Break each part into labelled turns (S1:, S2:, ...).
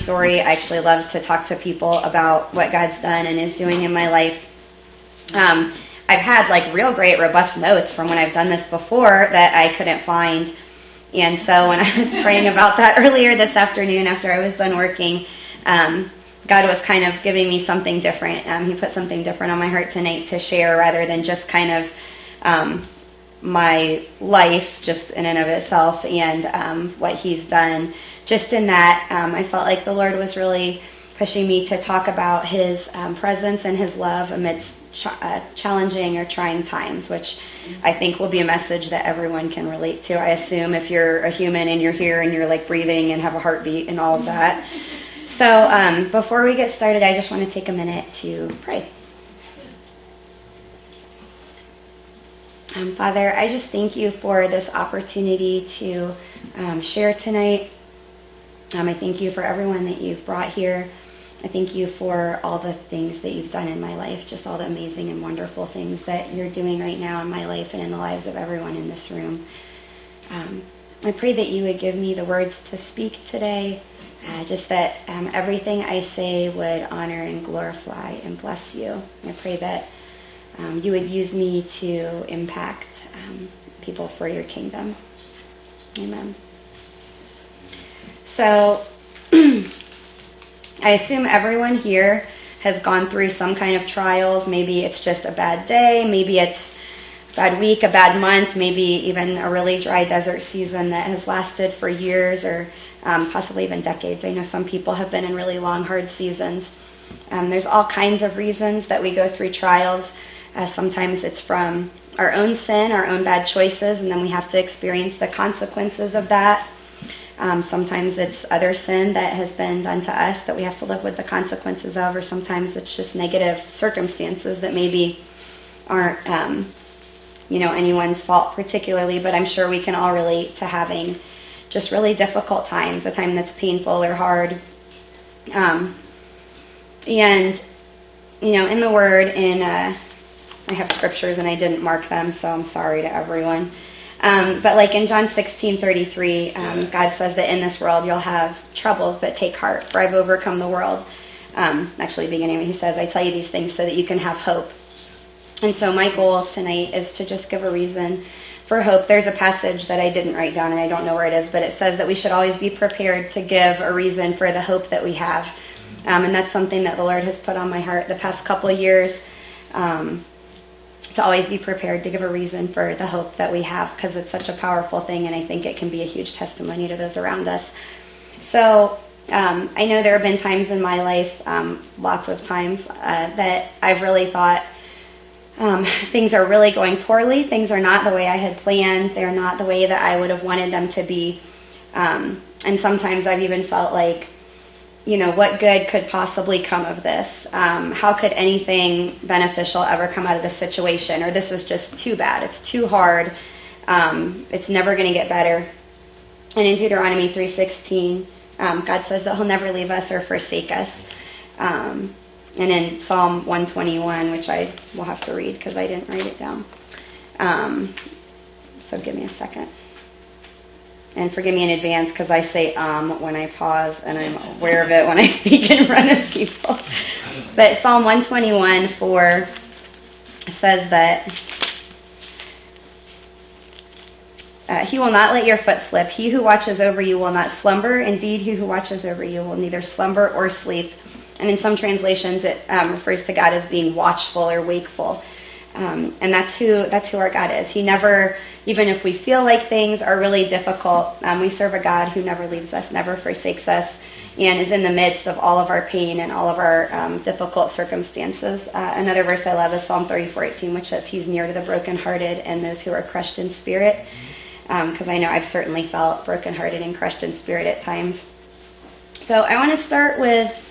S1: story. I actually love to talk to people about what God's done and is doing in my life. I've had like real great robust notes from when I've done this before that I couldn't find. And so when I was praying about that earlier this afternoon after I was done working, God was kind of giving me something different. He put something different on my heart tonight to share rather than just kind of my life just in and of itself and what he's done. Just in that, I felt like the Lord was really pushing me to talk about his presence and his love amidst challenging or trying times, which I think will be a message that everyone can relate to. I assume if you're a human and you're here and you're like breathing and have a heartbeat and all of that. So before we get started, I just want to take a minute to pray. Father, I just thank you for this opportunity to share tonight. I thank you for everyone that you've brought here. I thank you for all the things that you've done in my life, just all the amazing and wonderful things that you're doing right now in my life and in the lives of everyone in this room. I pray that you would give me the words to speak today, just that everything I say would honor and glorify and bless you. I pray that you would use me to impact people for your kingdom. Amen. So, I assume everyone here has gone through some kind of trials. Maybe it's just a bad day. Maybe it's a bad week, a bad month, maybe even a really dry desert season that has lasted for years or possibly even decades. I know some people have been in really long, hard seasons. There's all kinds of reasons that we go through trials. Sometimes it's from our own sin, our own bad choices, and then we have to experience the consequences of that. Sometimes it's other sin that has been done to us that we have to live with the consequences of, or sometimes it's just negative circumstances that maybe aren't, anyone's fault particularly, but I'm sure we can all relate to having just really difficult times, a time that's painful or hard. And, in the Word, I have scriptures and I didn't mark them, so I'm sorry to everyone. But like in John 16:33, God says that in this world you'll have troubles, but take heart, for I've overcome the world. Actually, beginning, he says, I tell you these things so that you can have hope. And so my goal tonight is to just give a reason for hope. There's a passage that I didn't write down, and I don't know where it is, but it says that we should always be prepared to give a reason for the hope that we have. And that's something that the Lord has put on my heart the past couple of years. To always be prepared to give a reason for the hope that we have, because it's such a powerful thing, and I think it can be a huge testimony to those around us. So I know there have been times in my life, lots of times, that I've really thought things are really going poorly. Things are not the way I had planned. They're not the way that I would have wanted them to be. And sometimes I've even felt like, what good could possibly come of this? How could anything beneficial ever come out of this situation? Or this is just too bad. It's too hard. It's never going to get better. And in Deuteronomy 3:16, God says that he'll never leave us or forsake us. And in Psalm 121, which I will have to read because I didn't write it down. So give me a second. And forgive me in advance because I say when I pause, and I'm aware of it when I speak in front of people. But Psalm 121:4 says that he will not let your foot slip. He who watches over you will not slumber. Indeed, he who watches over you will neither slumber or sleep. And in some translations, it refers to God as being watchful or wakeful. And that's who our God is. He never, even if we feel like things are really difficult, we serve a God who never leaves us, never forsakes us, and is in the midst of all of our pain and all of our difficult circumstances. Another verse I love is Psalm 34:18, which says he's near to the brokenhearted and those who are crushed in spirit. Because I know I've certainly felt brokenhearted and crushed in spirit at times. So I want to start with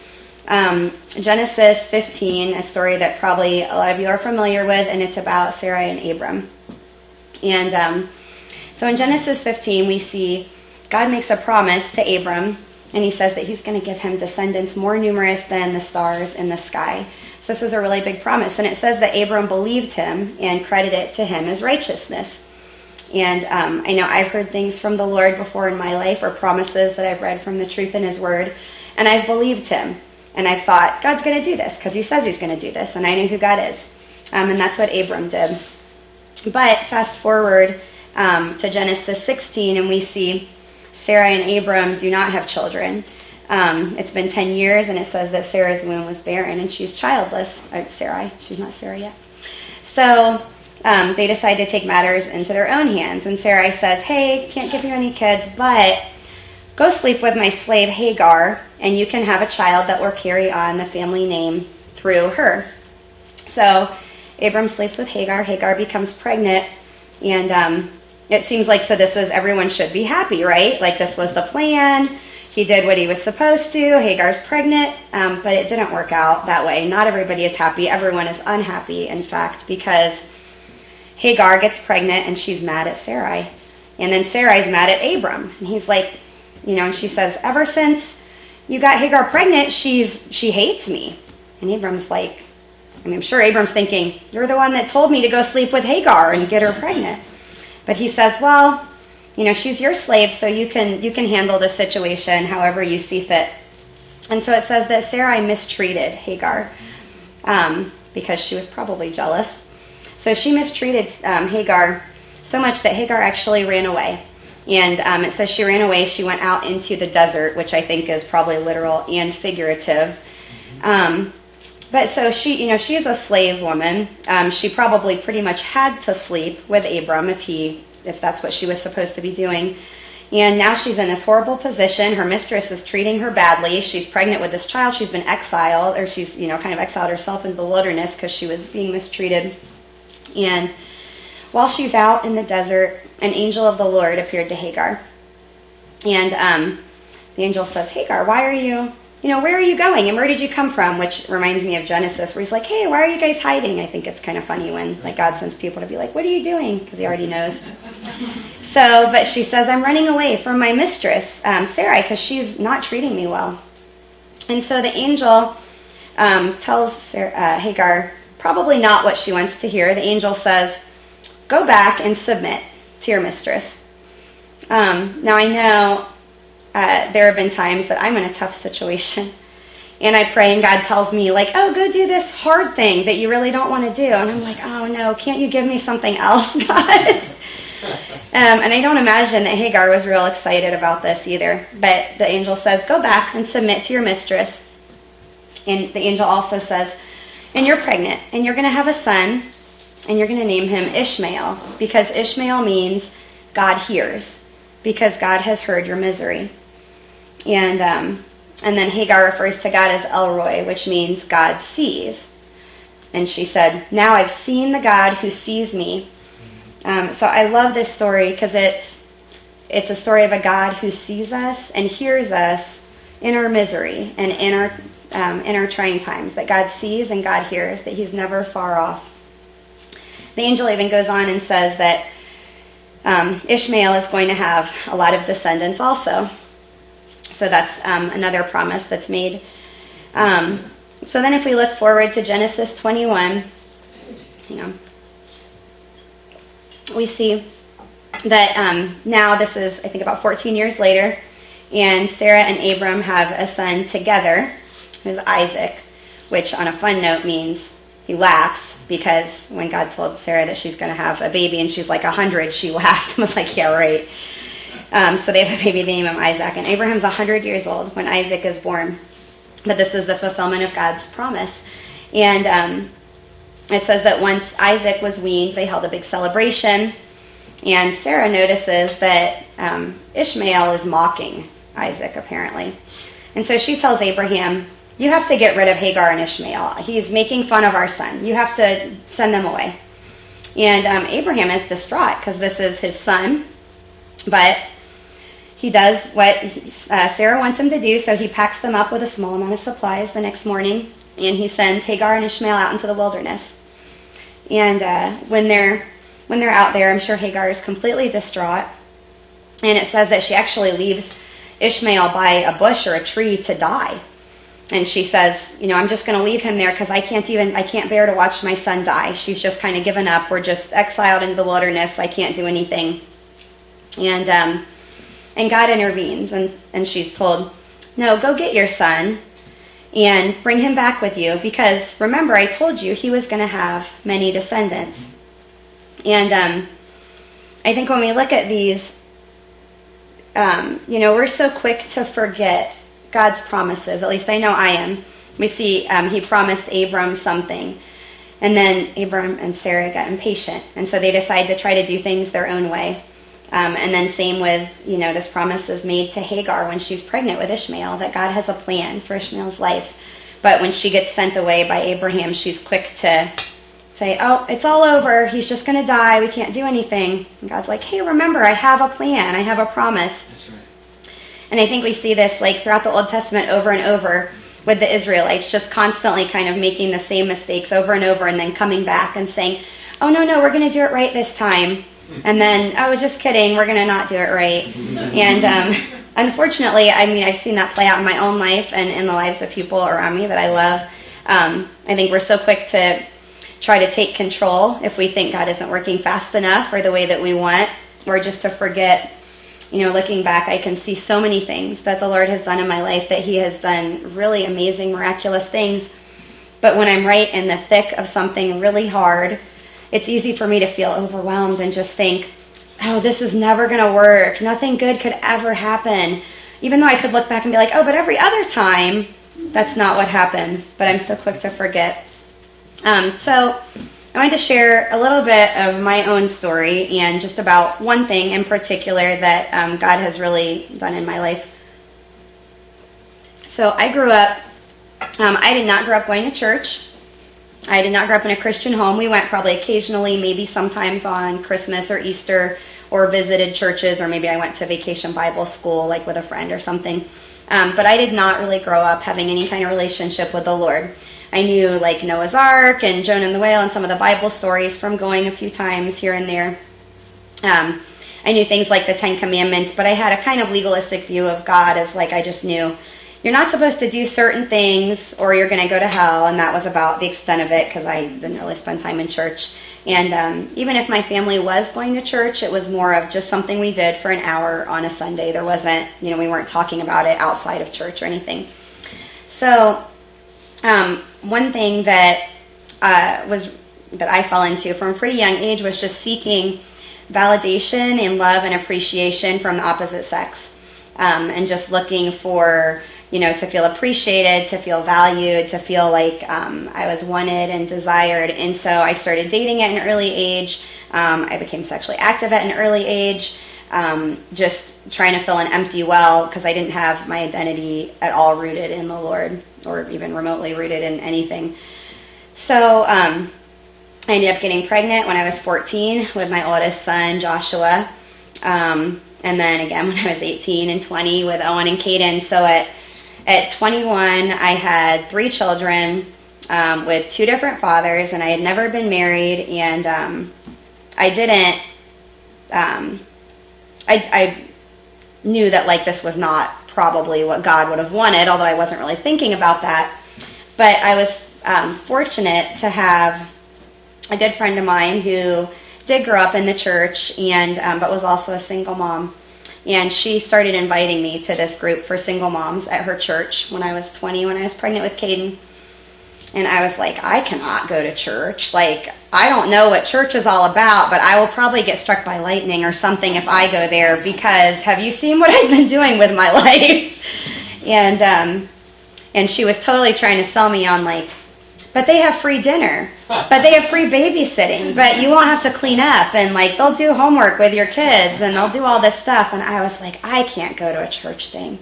S1: Genesis 15, a story that probably a lot of you are familiar with, and it's about Sarai and Abram. And so in Genesis 15, we see God makes a promise to Abram, and he says that he's going to give him descendants more numerous than the stars in the sky. So this is a really big promise, and it says that Abram believed him and credited it to him as righteousness. And I know I've heard things from the Lord before in my life, or promises that I've read from the truth in his word. And I've believed him. And I've thought, God's going to do this because he says he's going to do this. And I know who God is. And that's what Abram did. But fast forward to Genesis 16, and we see Sarai and Abram do not have children. It's been 10 years, and it says that Sarah's womb was barren, and she's childless. Sarai, she's not Sarah yet. So they decide to take matters into their own hands. And Sarai says, hey, can't give you any kids, but go sleep with my slave Hagar, and you can have a child that will carry on the family name through her. So Abram sleeps with Hagar. Hagar becomes pregnant, and it seems like, so this is, everyone should be happy, right? Like this was the plan. He did what he was supposed to. Hagar's pregnant, but it didn't work out that way. Not everybody is happy. Everyone is unhappy, in fact, because Hagar gets pregnant and she's mad at Sarai. And then Sarai's mad at Abram. And he's like, and she says, ever since you got Hagar pregnant, she hates me. And Abram's like, I'm sure Abram's thinking, you're the one that told me to go sleep with Hagar and get her pregnant. But he says, well, she's your slave, so you can handle the situation however you see fit. And so it says that Sarai mistreated Hagar because she was probably jealous. So she mistreated Hagar so much that Hagar actually ran away. And it says she ran away. She went out into the desert, which I think is probably literal and figurative. But so she is a slave woman. She probably pretty much had to sleep with Abram if that's what she was supposed to be doing. And now she's in this horrible position. Her mistress is treating her badly. She's pregnant with this child. She's been exiled, or she's kind of exiled herself into the wilderness because she was being mistreated. And while she's out in the desert, an angel of the Lord appeared to Hagar. And the angel says, Hagar, why are you, where are you going? And where did you come from? Which reminds me of Genesis, where he's like, hey, why are you guys hiding? I think it's kind of funny when God sends people to be like, what are you doing? Because he already knows. So, but she says, I'm running away from my mistress, Sarai, because she's not treating me well. And so the angel tells Hagar probably not what she wants to hear. The angel says, go back and submit to your mistress. Now I know there have been times that I'm in a tough situation and I pray and God tells me oh, go do this hard thing that you really don't want to do. And I'm like, oh no, can't you give me something else, God? And I don't imagine that Hagar was real excited about this either. But the angel says, go back and submit to your mistress. And the angel also says, and you're pregnant and you're going to have a son and you're going to name him Ishmael, because Ishmael means God hears, because God has heard your misery. And then Hagar refers to God as El Roi, which means God sees. And she said, now I've seen the God who sees me. So I love this story because it's a story of a God who sees us and hears us in our misery and in our trying times, that God sees and God hears, that he's never far off. The angel even goes on and says that Ishmael is going to have a lot of descendants also. So that's another promise that's made. So then if we look forward to Genesis 21, we see that now this is, I think, about 14 years later, and Sarah and Abram have a son together, who's Isaac, which on a fun note means he laughs, because when God told Sarah that she's going to have a baby and she's like 100, she laughed and was like, yeah, right. So they have a baby, they name him Isaac. And Abraham's 100 years old when Isaac is born. But this is the fulfillment of God's promise. And it says that once Isaac was weaned, they held a big celebration. And Sarah notices that Ishmael is mocking Isaac, apparently. And so she tells Abraham, you have to get rid of Hagar and Ishmael. He's making fun of our son. You have to send them away. And Abraham is distraught because this is his son. But he does what Sarah wants him to do. So he packs them up with a small amount of supplies the next morning. And he sends Hagar and Ishmael out into the wilderness. And when they're out there, I'm sure Hagar is completely distraught. And it says that she actually leaves Ishmael by a bush or a tree to die. And she says, I'm just going to leave him there because I can't bear to watch my son die. She's just kind of given up. We're just exiled into the wilderness. I can't do anything. And God intervenes, and she's told, no, go get your son and bring him back with you, because remember, I told you he was going to have many descendants. And I think when we look at these, we're so quick to forget God's promises. At least I know I am. We see he promised Abram something, and then Abram and Sarah got impatient, and so they decide to try to do things their own way. And then same with, this promise is made to Hagar when she's pregnant with Ishmael, that God has a plan for Ishmael's life. But when she gets sent away by Abraham, she's quick to say, oh, it's all over. He's just going to die. We can't do anything. And God's like, hey, remember, I have a plan. I have a promise.
S2: That's right.
S1: And I think we see this throughout the Old Testament over and over with the Israelites, just constantly kind of making the same mistakes over and over, and then coming back and saying, oh, no, we're going to do it right this time. And then, oh, just kidding, we're going to not do it right. And unfortunately, I've seen that play out in my own life and in the lives of people around me that I love. I think we're so quick to try to take control if we think God isn't working fast enough or the way that we want, or just to forget. Looking back, I can see so many things that the Lord has done in my life, that he has done really amazing, miraculous things. But when I'm right in the thick of something really hard, it's easy for me to feel overwhelmed and just think, oh, this is never going to work. Nothing good could ever happen. Even though I could look back and be like, oh, but every other time, that's not what happened. But I'm so quick to forget. So I wanted to share a little bit of my own story, and just about one thing in particular that God has really done in my life. So I grew up, I did not grow up going to church. I did not grow up in a Christian home. We went probably occasionally, maybe sometimes on Christmas or Easter, or visited churches, or maybe I went to vacation Bible school with a friend or something. But I did not really grow up having any kind of relationship with the Lord. I knew Noah's Ark and Jonah and the whale and some of the Bible stories from going a few times here and there. I knew things like the Ten Commandments, but I had a kind of legalistic view of God as I just knew you're not supposed to do certain things or you're going to go to hell, and that was about the extent of it, because I didn't really spend time in church. And even if my family was going to church, it was more of just something we did for an hour on a Sunday. There wasn't, we weren't talking about it outside of church or anything. So one thing that I fell into from a pretty young age was just seeking validation and love and appreciation from the opposite sex, and just looking for, to feel appreciated, to feel valued, to feel like I was wanted and desired. And so I started dating at an early age. I became sexually active at an early age, just trying to fill an empty well, because I didn't have my identity at all rooted in the Lord, or even remotely rooted in anything. So I ended up getting pregnant when I was 14 with my oldest son, Joshua. And then again when I was 18 and 20 with Owen and Caden. So at 21, I had 3 children with 2 different fathers, and I had never been married, and I didn't, I knew that this was not probably what God would have wanted, although I wasn't really thinking about that. But I was fortunate to have a good friend of mine who did grow up in the church, and but was also a single mom. And she started inviting me to this group for single moms at her church when I was 20, when I was pregnant with Caden. And I was like, I cannot go to church. I don't know what church is all about, but I will probably get struck by lightning or something if I go there, because have you seen what I've been doing with my life? And she was totally trying to sell me on but they have free dinner, but they have free babysitting, but you won't have to clean up, and they'll do homework with your kids, and they'll do all this stuff. And I was like, I can't go to a church thing.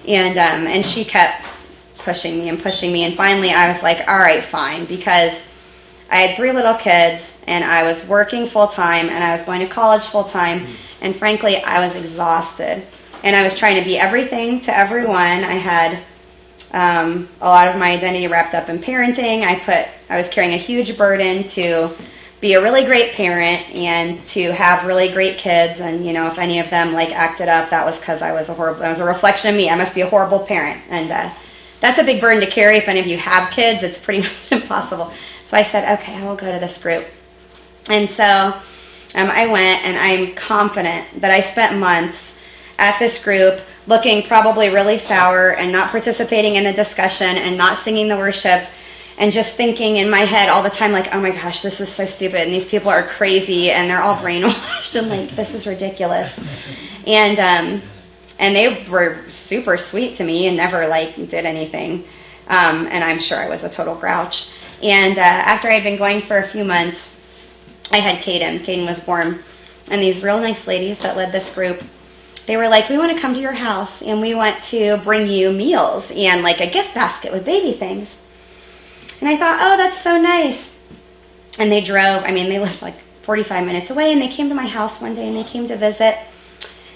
S1: And she kept pushing me, and finally I was like, all right, fine, because I had 3 little kids, and I was working full-time, and I was going to college full-time, and frankly, I was exhausted. And I was trying to be everything to everyone. I had a lot of my identity wrapped up in parenting. I was carrying a huge burden to be a really great parent and to have really great kids. And, if any of them acted up, that was because I was a reflection of me. I must be a horrible parent. And that's a big burden to carry. If any of you have kids, it's pretty much impossible. So I said, okay, I will go to this group. And so I went, and I'm confident that I spent months at this group looking probably really sour and not participating in the discussion and not singing the worship, and just thinking in my head all the time, like, oh my gosh, this is so stupid, and these people are crazy, and they're all brainwashed, and like, this is ridiculous. And they were super sweet to me and never like did anything. And I'm sure I was a total grouch. And after I'd been going for a few months, I had Caden. Caden was born. And these real nice ladies that led this group, they were like, we want to come to your house and we want to bring you meals and like a gift basket with baby things. And I thought, oh, that's so nice. And they drove, they lived like 45 minutes away, and they came to my house one day and they came to visit.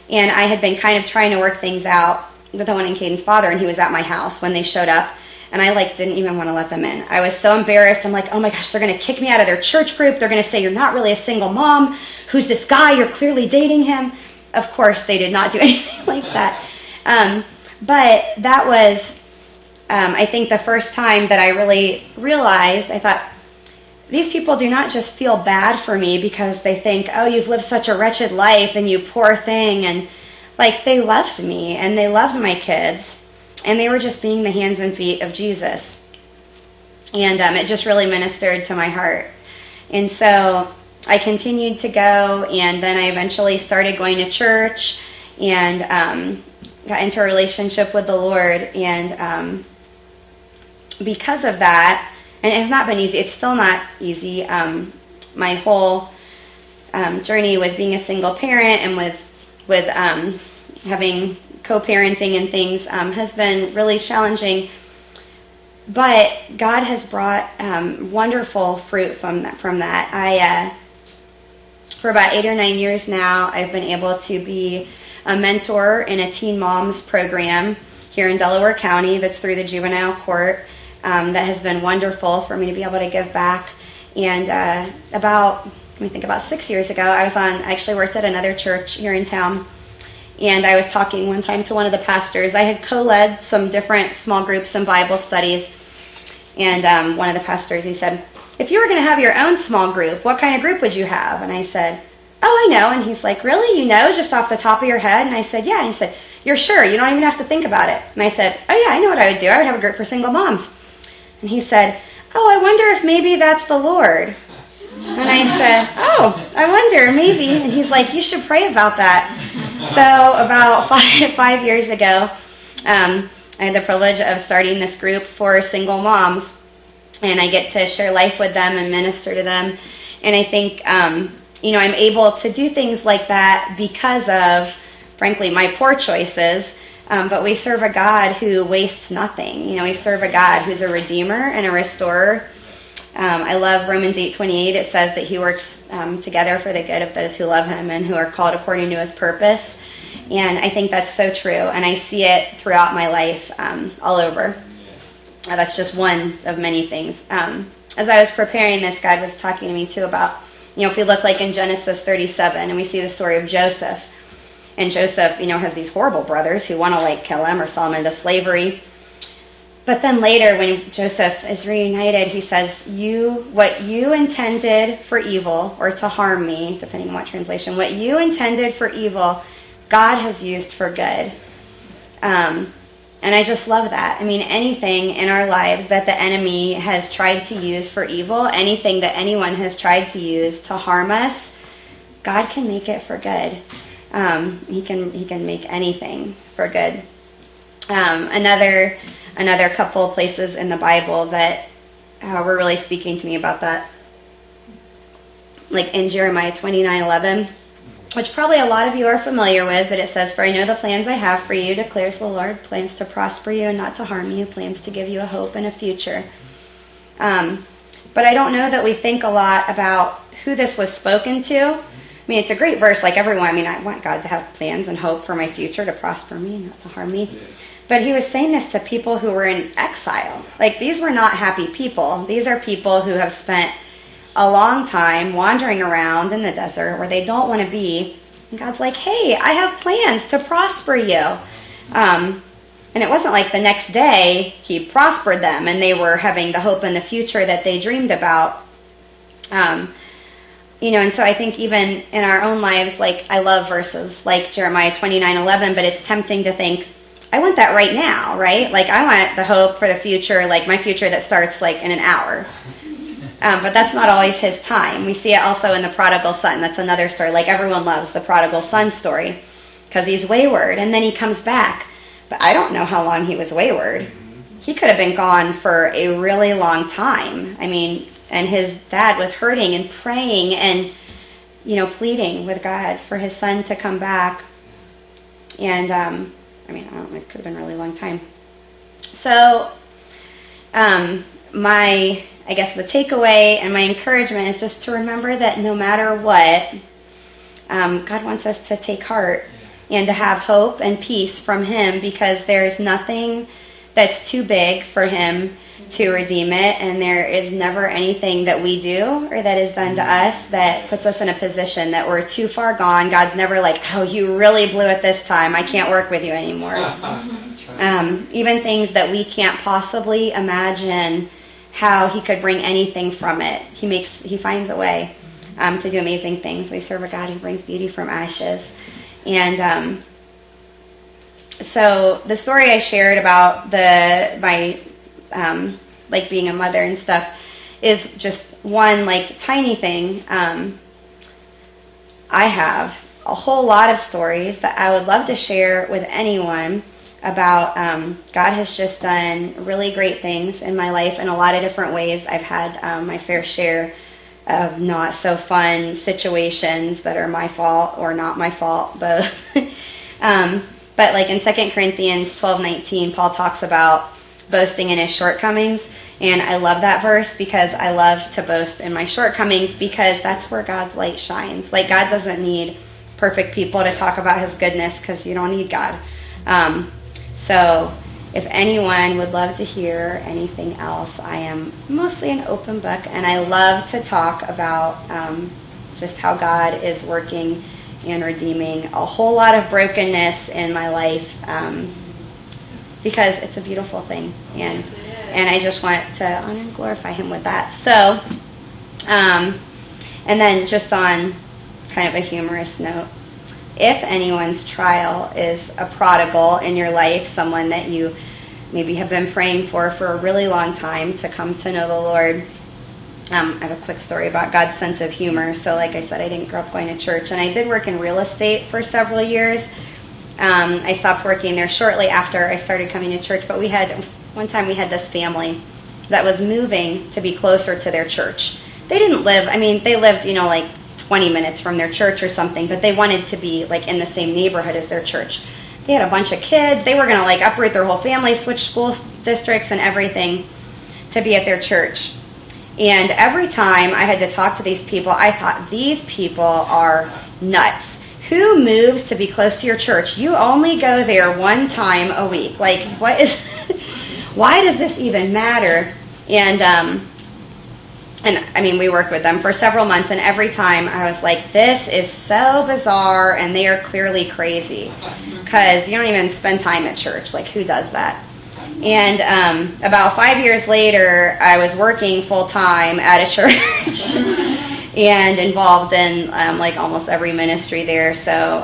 S1: And I had been kind of trying to work things out with the one and Caden's father, and he was at my house when they showed up. And I like didn't even want to let them in. I was so embarrassed. I'm like, oh my gosh, they're going to kick me out of their church group. They're going to say, you're not really a single mom. Who's this guy? You're clearly dating him. Of course, they did not do anything like that. But that was, I think, the first time that I really realized, I thought, these people do not just feel bad for me because they think, oh, you've lived such a wretched life and you poor thing. And like, they loved me and they loved my kids. And they were just being the hands and feet of Jesus. And it just really ministered to my heart. And so I continued to go, and then I eventually started going to church and got into a relationship with the Lord. And because of that, and it's not been easy, it's still not easy. My whole journey with being a single parent and with having co-parenting and things has been really challenging, but God has brought wonderful fruit from that. I for about 8 or 9 years now, I've been able to be a mentor in a teen moms program here in Delaware County that's through the juvenile court. That has been wonderful for me to be able to give back. And about 6 years ago, I actually worked at another church here in town. And I was talking one time to one of the pastors. I had co-led some different small groups and Bible studies. And one of the pastors, he said, if you were going to have your own small group, what kind of group would you have? And I said, oh, I know. And he's like, really? You know, just off the top of your head? And I said, yeah. And he said, you're sure? You don't even have to think about it. And I said, oh, yeah, I know what I would do. I would have a group for single moms. And he said, oh, I wonder if maybe that's the Lord. And I said, oh, I wonder, maybe. And he's like, you should pray about that. So about five years ago, I had the privilege of starting this group for single moms. And I get to share life with them and minister to them. And I think, I'm able to do things like that because of, frankly, my poor choices. But we serve a God who wastes nothing. We serve a God who's a redeemer and a restorer. I love Romans 8:28. It says that he works together for the good of those who love him and who are called according to his purpose. And I think that's so true. And I see it throughout my life all over. That's just one of many things. As I was preparing this, God was talking to me too about, if we look like in Genesis 37 and we see the story of Joseph. And Joseph, has these horrible brothers who want to kill him or sell him into slavery. But then later when Joseph is reunited, he says, what you intended for evil or to harm me, depending on what translation, what you intended for evil, God has used for good. And I just love that. Anything in our lives that the enemy has tried to use for evil, anything that anyone has tried to use to harm us, God can make it for good. He can make anything for good. Another couple of places in the Bible that were really speaking to me about that, like in Jeremiah 29:11, which probably a lot of you are familiar with, but it says, for I know the plans I have for you, declares the Lord, plans to prosper you and not to harm you, plans to give you a hope and a future. But I don't know that we think a lot about who this was spoken to. It's a great verse, like everyone. I want God to have plans and hope for my future, to prosper me, not to harm me. But he was saying this to people who were in exile. These were not happy people. These are people who have spent a long time wandering around in the desert where they don't want to be. And God's like, hey, I have plans to prosper you. And it wasn't like the next day he prospered them and they were having the hope in the future that they dreamed about. and so I think even in our own lives, like I love verses like Jeremiah 29:11, but it's tempting to think, I want that right now, right? Like I want the hope for the future, like my future that starts like in an hour. But that's not always his time. We see it also in the prodigal son. That's another story. Like everyone loves the prodigal son story because he's wayward and then he comes back. But I don't know how long he was wayward. He could have been gone for a really long time. I mean, and his dad was hurting and praying and, pleading with God for his son to come back. And, I don't know, it could have been a really long time. So, I guess the takeaway and my encouragement is just to remember that no matter what, God wants us to take heart and to have hope and peace from him, because there's nothing that's too big for him to redeem it, and there is never anything that we do or that is done to us that puts us in a position that we're too far gone. God's never like, oh, you really blew it this time, I can't work with you anymore. Even things that we can't possibly imagine how he could bring anything from it, he finds a way to do amazing things. We serve a God who brings beauty from ashes. And so the story I shared about my being a mother and stuff is just one like tiny thing. I have a whole lot of stories that I would love to share with anyone about. God has just done really great things in my life in a lot of different ways. I've had my fair share of not so fun situations that are my fault or not my fault, both. But like in 2 Corinthians 12:19, Paul talks about boasting in his shortcomings. And I love that verse because I love to boast in my shortcomings, because that's where God's light shines. Like God doesn't need perfect people to talk about his goodness, because you don't need God. So if anyone would love to hear anything else, I am mostly an open book, and I love to talk about just how God is working and redeeming a whole lot of brokenness in my life, because it's a beautiful thing, and I just want to honor and glorify him with that. So, and then just on kind of a humorous note, if anyone's trial is a prodigal in your life, someone that you maybe have been praying for a really long time to come to know the Lord, I have a quick story about God's sense of humor. So like I said, I didn't grow up going to church, and I did work in real estate for several years. I stopped working there shortly after I started coming to church, but one time we had this family that was moving to be closer to their church. They lived, like 20 minutes from their church or something, but they wanted to be like in the same neighborhood as their church. They had a bunch of kids. They were going to like uproot their whole family, switch school districts and everything to be at their church. And every time I had to talk to these people, I thought, these people are nuts. Who moves to be close to your church? You only go there one time a week. Like, why does this even matter? And we worked with them for several months, and every time I was like, this is so bizarre, and they are clearly crazy, because you don't even spend time at church. Like, who does that? And about 5 years later, I was working full-time at a church and involved in almost every ministry there. So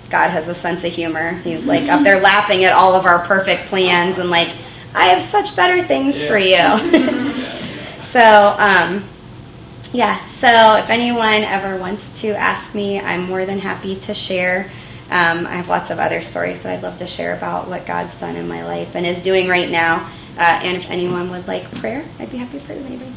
S1: God has a sense of humor. He's like up there laughing at all of our perfect plans and like, I have such better things for you. So if anyone ever wants to ask me, I'm more than happy to share. I have lots of other stories that I'd love to share about what God's done in my life and is doing right now. And if anyone would like prayer, I'd be happy to pray with anybody.